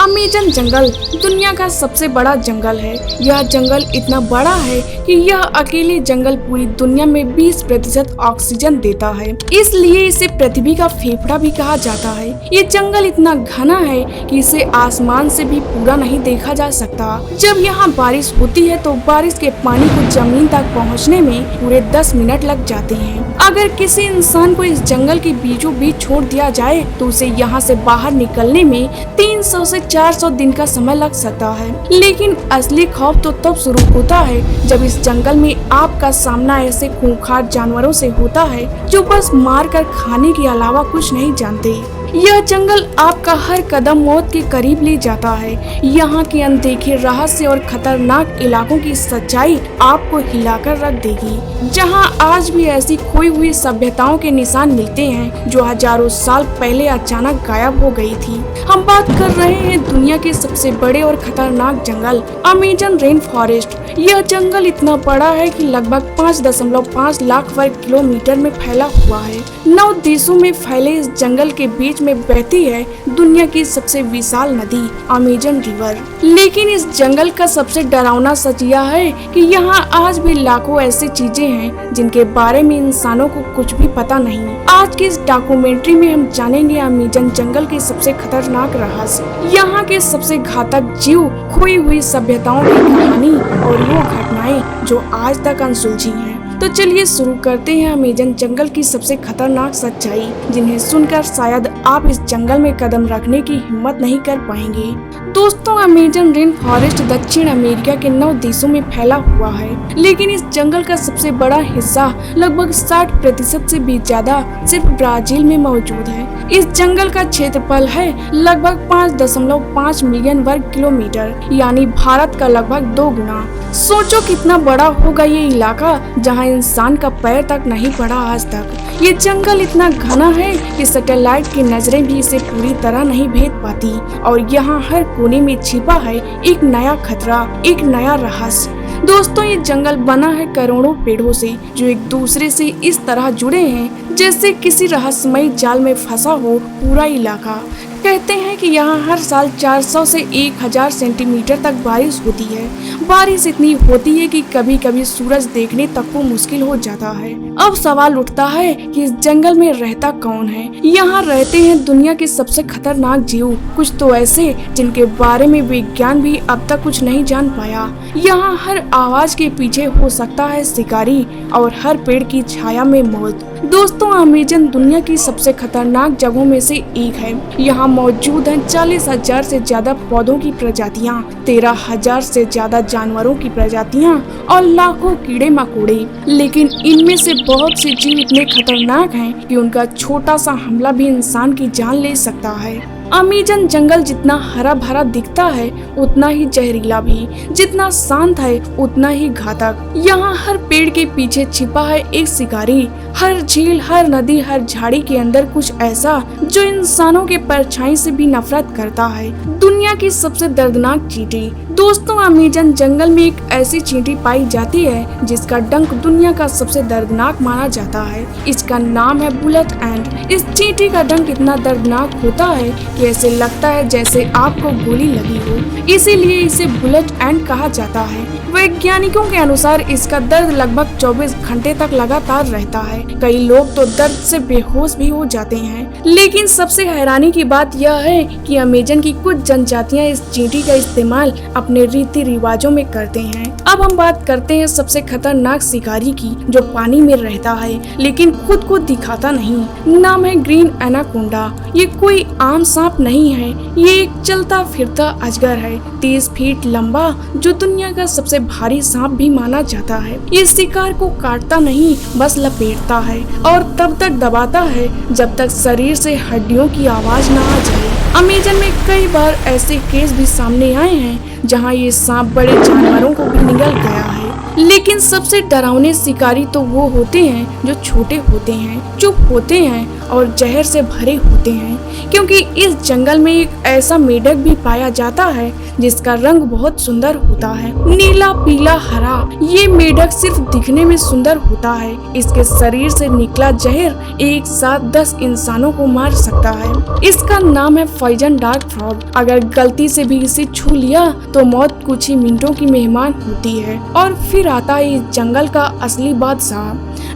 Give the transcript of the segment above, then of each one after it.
Amazon जंगल दुनिया का सबसे बड़ा जंगल है। यह जंगल इतना बड़ा है कि यह अकेले जंगल पूरी दुनिया में 20% ऑक्सीजन देता है, इसलिए इसे पृथ्वी का फेफड़ा भी कहा जाता है। ये जंगल इतना घना है कि इसे आसमान से भी पूरा नहीं देखा जा सकता। जब यहाँ बारिश होती है तो बारिश के पानी को जमीन तक पहुँचने में पूरे 10 मिनट लग जाते हैं। अगर किसी इंसान को इस जंगल के बीचों बीच छोड़ दिया जाए तो उसे यहाँ से बाहर निकलने में 300 से 400 दिन का समय लग सकता है। लेकिन असली खौफ तो तब शुरू होता है जब इस जंगल में आपका सामना ऐसे खूंखार जानवरों से होता है जो बस मार कर खाने के अलावा कुछ नहीं जानते। यह जंगल आपका हर कदम मौत के करीब ले जाता है। यहाँ के अनदेखे रहस्य और खतरनाक इलाकों की सच्चाई आपको हिलाकर रख देगी। जहाँ आज भी ऐसी खोई हुई सभ्यताओं के निशान मिलते हैं जो हजारों साल पहले अचानक गायब हो गई थी। हम बात कर रहे हैं दुनिया के सबसे बड़े और खतरनाक जंगल अमेज़न रेन फॉरेस्ट। यह जंगल इतना बड़ा है कि लगभग 5.5 लाख वर्ग किलोमीटर में फैला हुआ है। 9 देशों में फैले इस जंगल के बीच में बहती है दुनिया की सबसे विशाल नदी अमेज़न रिवर। लेकिन इस जंगल का सबसे डरावना सच यह है कि यहाँ आज भी लाखों ऐसी चीजें हैं जिनके बारे में इंसानों को कुछ भी पता नहीं। आज की इस डॉक्यूमेंट्री में हम जानेंगे अमेज़न जंगल के सबसे खतरनाक रहस्य, यहाँ के सबसे घातक जीव, खोई हुई सभ्यताओं की कहानी और वो घटनाएं जो आज तक अनसुलझी हैं। तो चलिए शुरू करते हैं अमेज़न जंगल की सबसे खतरनाक सच्चाई, जिन्हें सुनकर शायद आप इस जंगल में कदम रखने की हिम्मत नहीं कर पाएंगे। दोस्तों, अमेज़न रेन फॉरेस्ट दक्षिण अमेरिका के 9 देशों में फैला हुआ है, लेकिन इस जंगल का सबसे बड़ा हिस्सा लगभग 60% से भी ज्यादा सिर्फ ब्राजील में मौजूद है। इस जंगल का क्षेत्रफल है लगभग 5.5 मिलियन वर्ग किलोमीटर, यानी भारत का लगभग 2 गुना। सोचो कितना बड़ा होगा ये इलाका जहाँ इंसान का पैर तक नहीं पड़ा आज तक। ये जंगल इतना घना है कि सैटेलाइट की नजरें भी इसे पूरी तरह नहीं भेद पाती और यहाँ हर कोने में छिपा है एक नया खतरा, एक नया रहस्य। दोस्तों, ये जंगल बना है करोड़ों पेड़ों से जो एक दूसरे से इस तरह जुड़े हैं जैसे किसी रहस्यमय जाल में फंसा हो पूरा इलाका। कहते हैं कि यहाँ हर साल 400 से 1000 सेंटीमीटर तक बारिश होती है। बारिश इतनी होती है कि कभी कभी सूरज देखने तक को मुश्किल हो जाता है। अब सवाल उठता है कि इस जंगल में रहता कौन है। यहाँ रहते हैं दुनिया के सबसे खतरनाक जीव, कुछ तो ऐसे जिनके बारे में विज्ञान भी अब तक कुछ नहीं जान पाया। यहाँ हर आवाज के पीछे हो सकता है शिकारी और हर पेड़ की छाया में मौत। दोस्तों, अमेज़न दुनिया की सबसे खतरनाक जगहों में से एक है। यहाँ मौजूद हैं 40,000 से ज्यादा पौधों की प्रजातियाँ, 13,000 से ज्यादा जानवरों की प्रजातियाँ और लाखों कीड़े मकोड़े। लेकिन इनमें से बहुत से जीव इतने खतरनाक हैं कि उनका छोटा सा हमला भी इंसान की जान ले सकता है। अमेज़न जंगल जितना हरा भरा दिखता है उतना ही जहरीला भी, जितना शांत है उतना ही घातक। यहाँ हर पेड़ के पीछे छिपा है एक शिकारी, हर झील, हर नदी, हर झाड़ी के अंदर कुछ ऐसा जो इंसानों के परछाई से भी नफरत करता है। दुनिया की सबसे दर्दनाक चींटी। दोस्तों, अमेज़न जंगल में एक ऐसी चींटी पाई जाती है जिसका डंक दुनिया का सबसे दर्दनाक माना जाता है। इसका नाम है बुलेट एंट। इस चींटी का डंक इतना दर्दनाक होता है कि ऐसे लगता है जैसे आपको गोली लगी हो, इसीलिए इसे बुलेट एंट कहा जाता है। वैज्ञानिकों के अनुसार इसका दर्द लगभग 24 घंटे तक लगातार रहता है। कई लोग तो दर्द से बेहोश भी हो जाते हैं। लेकिन सबसे हैरानी की बात यह है कि अमेज़न की कुछ जनजातियां इस चींटी का इस्तेमाल अपने रीति रिवाजों में करते हैं। अब हम बात करते हैं सबसे खतरनाक शिकारी की, जो पानी में रहता है लेकिन खुद को दिखाता नहीं। नाम है ग्रीन एनाकोंडा। ये कोई आम सांप नहीं है, ये एक चलता फिरता अजगर है, 30 फीट लंबा, जो दुनिया का सबसे भारी सांप भी माना जाता है। ये शिकार को काटता नहीं, बस लपेटता है और तब तक दबाता है जब तक शरीर से हड्डियों की आवाज न आ जाए। अमेज़न में कई बार ऐसे केस भी सामने आए हैं जहां ये सांप बड़े जानवरों को भी निगल गया है। लेकिन सबसे डरावने शिकारी तो वो होते हैं जो छोटे होते हैं, चुप होते हैं और जहर से भरे होते हैं, क्योंकि इस जंगल में एक ऐसा मेढक भी पाया जाता है जिसका रंग बहुत सुंदर होता है, नीला, पीला, हरा। ये मेढक सिर्फ दिखने में सुंदर होता है, इसके शरीर से निकला जहर एक साथ 10 इंसानों को मार सकता है। इसका नाम है पॉइजन डार्क फ्रॉग। अगर गलती से भी इसे छू लिया तो मौत कुछ ही मिनटों की मेहमान होती है। और फिर आता है इस जंगल का असली बादशाह,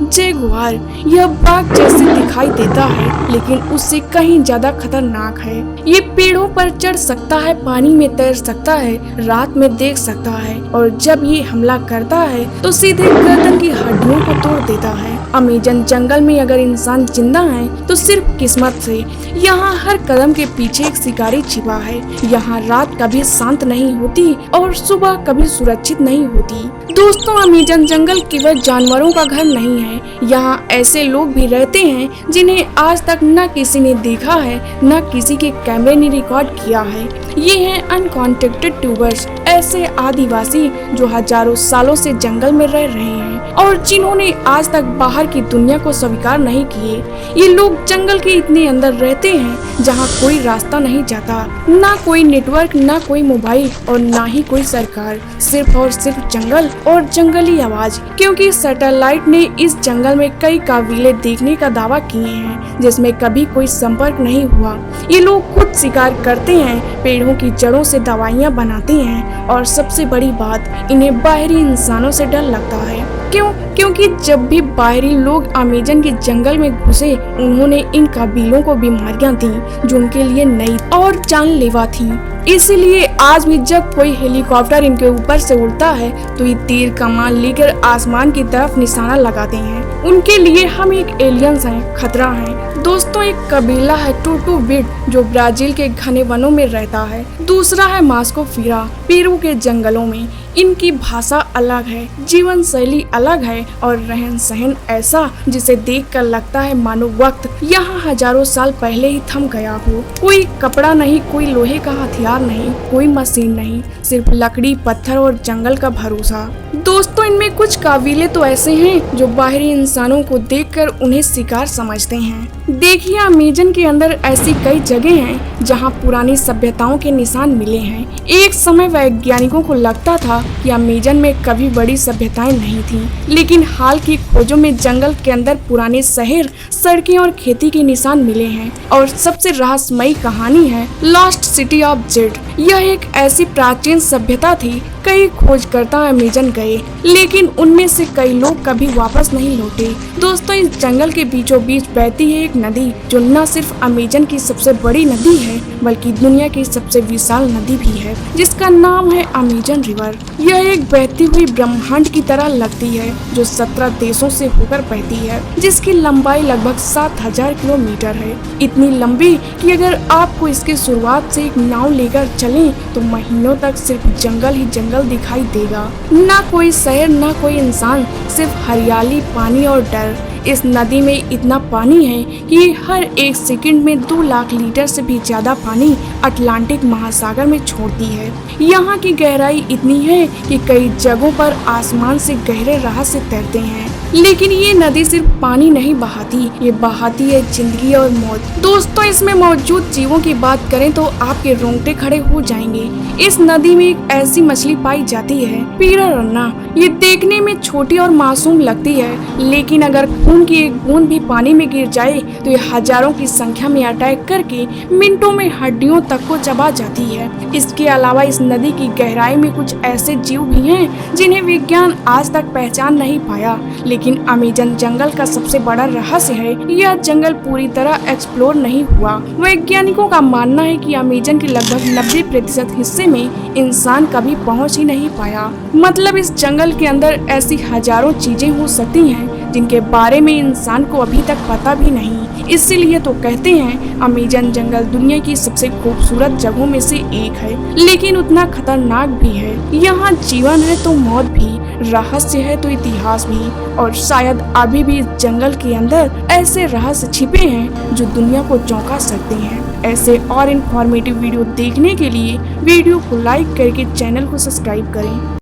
जगुआर। यह बाघ जैसे दिखाई देता है, लेकिन उससे कहीं ज्यादा खतरनाक है। ये पेड़ों पर चढ़ सकता है, पानी में तैर सकता है, रात में देख सकता है, और जब ये हमला करता है तो सीधे गर्दन की हड्डियों को तोड़ देता है। अमेजन जंगल में अगर इंसान जिंदा है तो सिर्फ किस्मत से। यहाँ हर कदम के पीछे एक शिकारी छिपा है। यहाँ रात कभी शांत नहीं होती और सुबह कभी सुरक्षित नहीं होती। दोस्तों, अमेजन जंगल केवल जानवरों का घर नहीं है। यहाँ ऐसे लोग भी रहते हैं जिन्हें आज तक न किसी ने देखा है, न किसी के कैमरे ने रिकॉर्ड किया है। ये हैं अनकॉन्टेक्टेड ट्यूबर्स, ऐसे आदिवासी जो हजारों सालों से जंगल में रह रहे हैं और जिन्होंने आज तक बाहर की दुनिया को स्वीकार नहीं किए। ये लोग जंगल के इतने अंदर रहते हैं जहाँ कोई रास्ता नहीं जाता, ना कोई नेटवर्क, ना कोई मोबाइल और ना ही कोई सरकार, सिर्फ और सिर्फ जंगल और जंगली आवाज। क्योंकि सैटेलाइट ने इस जंगल में कई काबिले देखने का दावा किए हैं जिसमें कभी कोई संपर्क नहीं हुआ। ये लोग खुद शिकार करते हैं, पेड़ों की जड़ों से दवाइयाँ बनाते हैं और सबसे बड़ी बात, इन्हें बाहरी इंसानों से डर लगता है। क्यों? क्योंकि जब भी बाहरी लोग अमेजन के जंगल में घुसे, उन्होंने इन कबीलों को बीमारियां दी जो उनके लिए नई और जानलेवा थी। इसीलिए आज भी जब कोई हेलीकॉप्टर इनके ऊपर से उड़ता है तो ये तीर कमान लेकर आसमान की तरफ निशाना लगाते हैं। उनके लिए हम एक एलियंस हैं, खतरा हैं। दोस्तों, एक कबीला है टूटू-बिट जो ब्राजील के घने वनों में रहता है। दूसरा है मास्कोफिरा, पेरू के जंगलों में। इनकी भाषा अलग है, जीवन शैली अलग है और रहन सहन ऐसा जिसे देखकर लगता है मानो वक्त यहाँ हजारों साल पहले ही थम गया हो। कोई कपड़ा नहीं, कोई लोहे का हथियार नहीं, कोई मशीन नहीं, सिर्फ लकड़ी, पत्थर और जंगल का भरोसा। दोस्तों, इनमें कुछ काबिले तो ऐसे हैं जो बाहरी इंसानों को देखकर उन्हें शिकार समझते हैं। देखिए, अमेजन के अंदर ऐसी कई जगह हैं जहां पुरानी सभ्यताओं के निशान मिले हैं। एक समय वैज्ञानिकों को लगता था कि अमेजन में कभी बड़ी सभ्यताएं नहीं थी, लेकिन हाल की खोजों में जंगल के अंदर पुराने शहर, सड़कें और खेती के निशान मिले हैं। और सबसे रहस्यमयी कहानी है लॉस्ट सिटी ऑफ जेड। यह एक ऐसी प्राचीन सभ्यता थी, कई खोजकर्ता अमेजन गए, लेकिन उनमें से कई लोग कभी वापस नहीं लौटे। दोस्तों, इस जंगल के बीचों बीच बहती है एक नदी जो न सिर्फ अमेजन की सबसे बड़ी नदी है बल्कि दुनिया की सबसे विशाल नदी भी है, जिसका नाम है अमेजन रिवर। यह एक बहती हुई ब्रह्मांड की तरह लगती है जो 17 देशों से होकर बहती है, जिसकी लंबाई लगभग 7000 किलोमीटर है। इतनी लंबी कि अगर आपको इसके शुरुआत से एक नाव लेकर चलें तो महीनों तक सिर्फ जंगल ही जंगल दिखाई देगा। ना कोई शहर, ना कोई इंसान, सिर्फ हरियाली, पानी और डर। इस नदी में इतना पानी है कि हर एक सेकंड में 2 लाख लीटर से भी ज्यादा पानी अटलांटिक महासागर में छोड़ती है। यहाँ की गहराई इतनी है कि कई जगहों पर आसमान से गहरे राह से तैरते हैं। लेकिन ये नदी सिर्फ पानी नहीं बहाती, ये बहाती है जिंदगी और मौत। दोस्तों, इसमें मौजूद जीवों की बात करें तो आपके रोंगटे खड़े हो जाएंगे। इस नदी में एक ऐसी मछली पाई जाती है, पीरा रन्ना। ये देखने में छोटी और मासूम लगती है, लेकिन अगर खून की एक बूंद भी पानी में गिर जाए तो ये हजारों की संख्या में अटैक करके मिनटों में हड्डियों तक को चबा जाती है। इसके अलावा इस नदी की गहराई में कुछ ऐसे जीव भी हैं जिन्हें विज्ञान आज तक पहचान नहीं पाया। लेकिन अमेजन जंगल का सबसे बड़ा रहस्य है, यह जंगल पूरी तरह एक्सप्लोर नहीं हुआ। वैज्ञानिकों का मानना है कि अमेजन के लगभग 90% हिस्से में इंसान कभी पहुंच ही नहीं पाया। मतलब इस जंगल के अंदर ऐसी हजारों चीजें हो सकती हैं जिनके बारे में इंसान को अभी तक पता भी नहीं। इसीलिए तो कहते हैं अमेजन जंगल दुनिया की सबसे खूबसूरत जगहों में से एक है, लेकिन उतना खतरनाक भी है। यहाँ जीवन है तो मौत भी, रहस्य है तो इतिहास भी, और शायद अभी भी इस जंगल के अंदर ऐसे रहस्य छिपे हैं जो दुनिया को चौंका सकते हैं। ऐसे और इन्फॉर्मेटिव वीडियो देखने के लिए वीडियो को लाइक करके चैनल को सब्सक्राइब करें।